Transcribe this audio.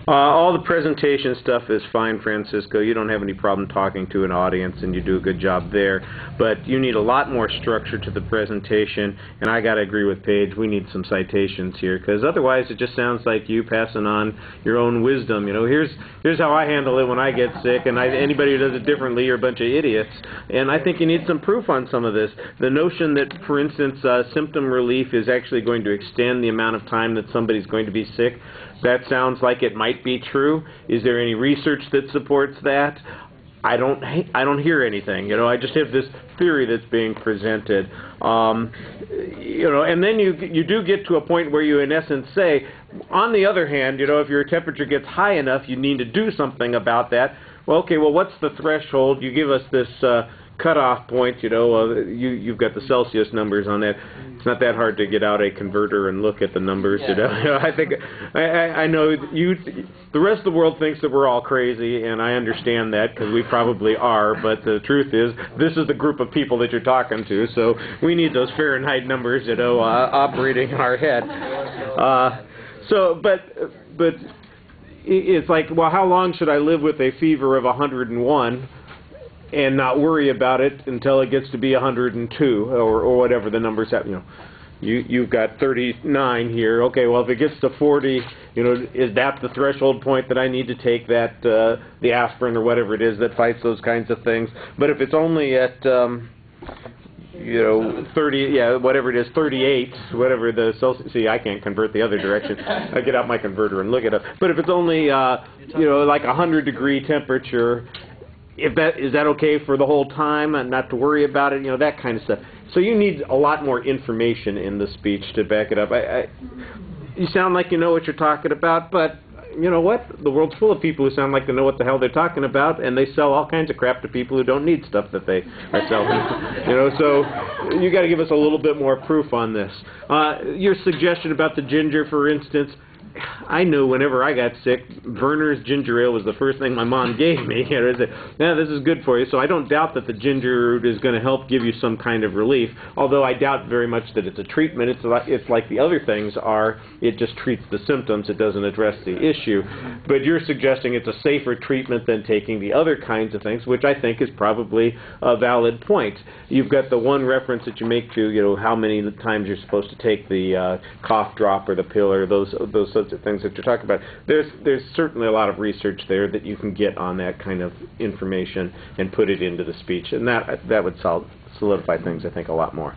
All the presentation stuff is fine, Francisco. You don't have any problem talking to an audience, and you do a good job there. But you need a lot more structure to the presentation, and I got to agree with Paige. We need some citations here, because otherwise it just sounds like you passing on your own wisdom. You know, here's how I handle it when I get sick, and anybody who does it differently are a bunch of idiots. And I think you need some proof on some of this. The notion that, for instance, symptom relief is actually going to extend the amount of time that somebody's going to be sick, that sounds like it might be true. Is there any research that supports that? I don't hear anything. You know, I just have this theory that's being presented. You know, and then you do get to a point where you, in essence, say, on the other hand, you know, if your temperature gets high enough, you need to do something about that. Well, okay, well, what's the threshold? You give us this cutoff point, you know, you've got the Celsius numbers on that. It's not that hard to get out a converter and look at the numbers, you know. I think, I know the rest of the world thinks that we're all crazy, and I understand that, because we probably are, but the truth is, this is the group of people that you're talking to, so we need those Fahrenheit numbers, you know, operating in our head. But it's like, well, how long should I live with a fever of 101? And not worry about it until it gets to be 102 or whatever the numbers have. You know, you've got 39 here. Okay, well, if it gets to 40, you know, is that the threshold point that I need to take that the aspirin or whatever it is that fights those kinds of things? But if it's only at you know, 30, yeah, whatever it is, 38, whatever the Celsius. See, I can't convert the other direction. I get out my converter and look it up. But if it's only you know, like 100-degree temperature, is that okay for the whole time and not to worry about it, you know, that kind of stuff. So you need a lot more information in the speech to back it up. You sound like you know what you're talking about, but you know what? The world's full of people who sound like they know what the hell they're talking about, and they sell all kinds of crap to people who don't need stuff that they are selling. You know, so you got to give us a little bit more proof on this. Your suggestion about the ginger, for instance, I knew whenever I got sick, Verner's ginger ale was the first thing my mom gave me. You know, I said, yeah, this is good for you. So I don't doubt that the ginger root is going to help give you some kind of relief, although I doubt very much that it's a treatment. It's like the other things are. It just treats the symptoms. It doesn't address the issue. But you're suggesting it's a safer treatment than taking the other kinds of things, which I think is probably a valid point. You've got the one reference that you make to, you know, how many times you're supposed to take the cough drop or the pill or those sorts of things that you're talking about. There's certainly a lot of research there that you can get on that kind of information and put it into the speech, and that would solidify things, I think, a lot more.